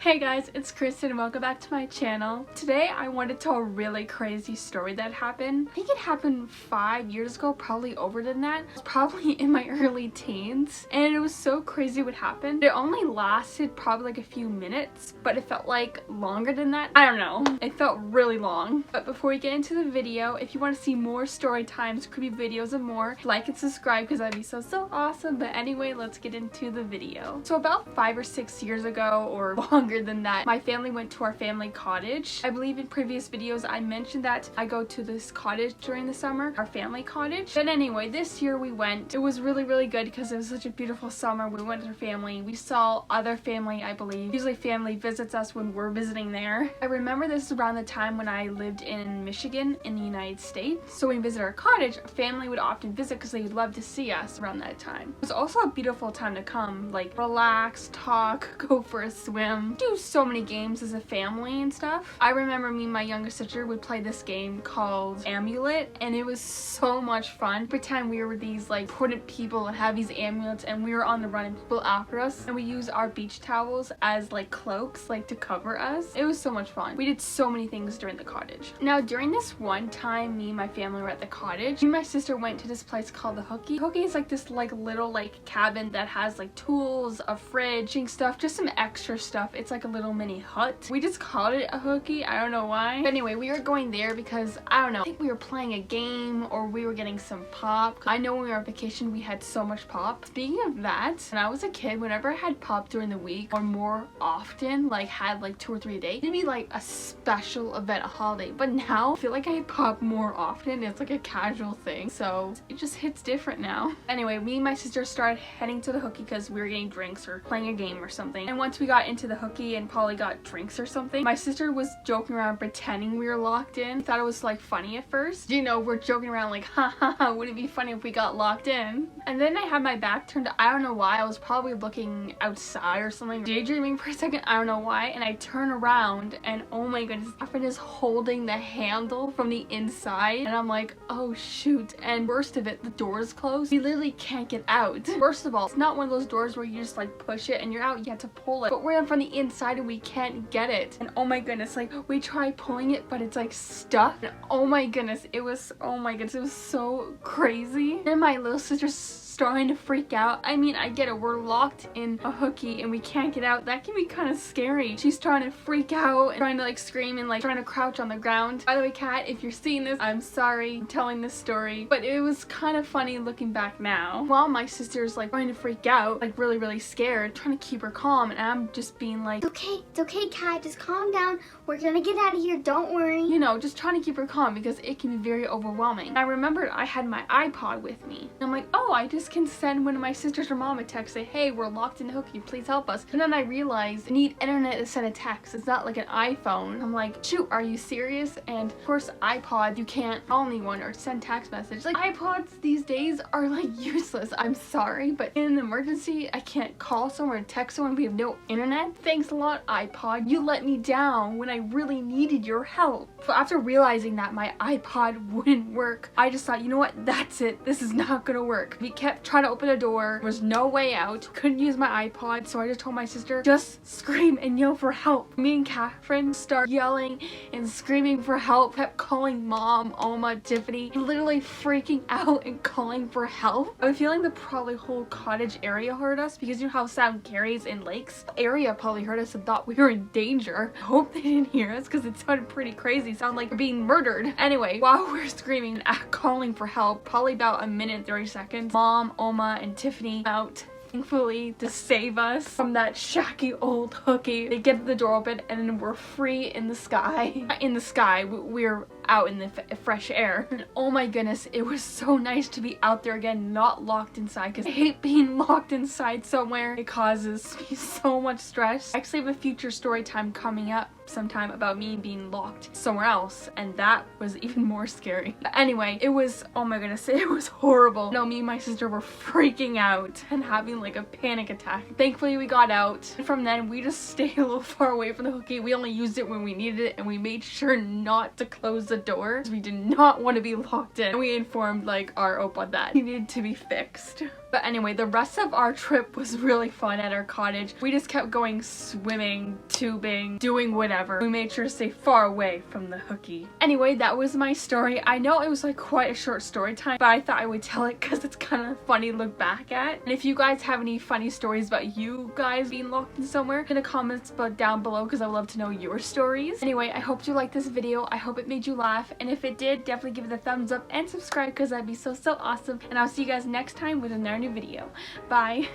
Hey guys, it's Kristen and welcome back to my channel. Today I wanted to tell a really crazy story that happened. I think it happened 5 years ago, probably over than that. It was probably in my early teens and it was so crazy what happened. It only lasted probably like a few minutes, but it felt like longer than that. I don't know. It felt really long. But before we get into the video, if you want to see more story times, creepy videos and more, like and subscribe because that'd be so awesome. But anyway, let's get into the video. So about 5 or 6 years ago or longer than that, my family went to our family cottage. I believe in previous videos I mentioned that I go to this cottage during the summer, our family cottage. But anyway, this year we went. It was really good because it was such a beautiful summer. We went with our family. We saw other family, I believe. Usually family visits us when we're visiting there. I remember this is around the time when I lived in Michigan in the United States. So when we visit our cottage, family would often visit because they would love to see us around that time. It was also a beautiful time to come, like relax, talk, go for a swim, do so many games as a family and stuff. I remember me and my younger sister would play this game called Amulet, and it was so much fun. Pretend we were these like important people and have these amulets and we were on the run and people after us, and we use our beach towels as like cloaks, like to cover us. It was so much fun. We did so many things during the cottage. Now during this one time me and my family were at the cottage, me and my sister went to this place called the Hookie. Hookie is like this like little like cabin that has like tools, a fridge and stuff, just some extra stuff. It's like a little mini hut. We just called it a Hookie. I don't know why. But anyway, we were going there because I don't know, I think we were playing a game or we were getting some pop. I know when we were on vacation we had so much pop. Speaking of that, when I was a kid, whenever I had pop during the week or more often, like had like 2 or 3 a day, it'd be like a special event, a holiday. But now I feel like I pop more often. It's like a casual thing, so it just hits different now. Anyway, me and my sister started heading to the Hookie because we were getting drinks or playing a game or something. And once we got into the Hookie and Polly got drinks or something, my sister was joking around pretending we were locked in. I thought it was like funny at first. You know, we're joking around like, ha ha ha, wouldn't it be funny if we got locked in? And then I had my back turned. I don't know why. I was probably looking outside or something, daydreaming for a second. I don't know why. And I turn around and oh my goodness, my friend is holding the handle from the inside. And I'm like, oh shoot. And worst of it, the door is closed. We literally can't get out. First of all, it's not one of those doors where you just like push it and you're out. You have to pull it. But we're from the inside and we can't get it. And oh my goodness, like we tried pulling it, but it's like stuck. And oh my goodness, it was so crazy. And my little sister's starting to freak out. I mean, I get it, we're locked in a Hookie and we can't get out. That can be kind of scary. She's trying to freak out and trying to like scream and like trying to crouch on the ground. By the way, Kat, if you're seeing this, I'm sorry I'm telling this story, but it was kind of funny looking back now. While my sister's like trying to freak out, like really scared, trying to keep her calm, and I'm just being like, it's okay, Kat, just calm down. We're gonna get out of here, don't worry. You know, just trying to keep her calm because it can be very overwhelming. I remembered I had my iPod with me. And I'm like, oh, I just can send one of my sisters or mom a text, say, hey, we're locked in the Hookie, please help us. And then I realized I need internet to send a text. It's not like an iPhone. I'm like, shoot, are you serious? And of course, iPod, you can't call anyone or send text message. Like, iPods these days are like useless. I'm sorry, but in an emergency, I can't call someone or text someone. We have no internet. Thanks a lot, iPod. You let me down when I really needed your help. So after realizing that my iPod wouldn't work, I just thought, you know what? That's it. This is not gonna work. We kept trying to open a door. There was no way out. Couldn't use my iPod, so I just told my sister, just scream and yell for help. Me and Catherine start yelling and screaming for help. Kept calling Mom, Oma, Tiffany, literally freaking out and calling for help. I'm feeling the probably whole cottage area heard us because you know how sound carries in lakes? The area probably heard us and thought we were in danger. I hope they didn't hear us because it sounded pretty crazy. Sound like we're being murdered. Anyway, while we're screaming and calling for help, probably about a minute and 30 seconds, Mom, Oma, and Tiffany out, thankfully, to save us from that shaky old Hookie. They get the door open and then we're free in the sky. In the sky, we're out in the fresh air. And oh my goodness, it was so nice to be out there again, not locked inside, because I hate being locked inside somewhere. It causes me so much stress. I actually have a future story time coming up sometime about me being locked somewhere else, and that was even more scary. But anyway, it was, oh my goodness, it was horrible. No, me and my sister were freaking out and having like a panic attack. Thankfully we got out, and from then we just stayed a little far away from the Hookie. We only used it when we needed it, and we made sure not to close the door. We did not want to be locked in. We informed like our Opa that he needed to be fixed. But anyway, the rest of our trip was really fun at our cottage. We just kept going swimming, tubing, doing whatever. We made sure to stay far away from the hooky. Anyway, that was my story. I know it was like quite a short story time, but I thought I would tell it because it's kind of funny to look back at. And if you guys have any funny stories about you guys being locked in somewhere, in the comments down below because I would love to know your stories. Anyway, I hope you liked this video. I hope it made you laugh. And if it did, definitely give it a thumbs up and subscribe because that'd be so awesome. And I'll see you guys next time with another new video. Bye.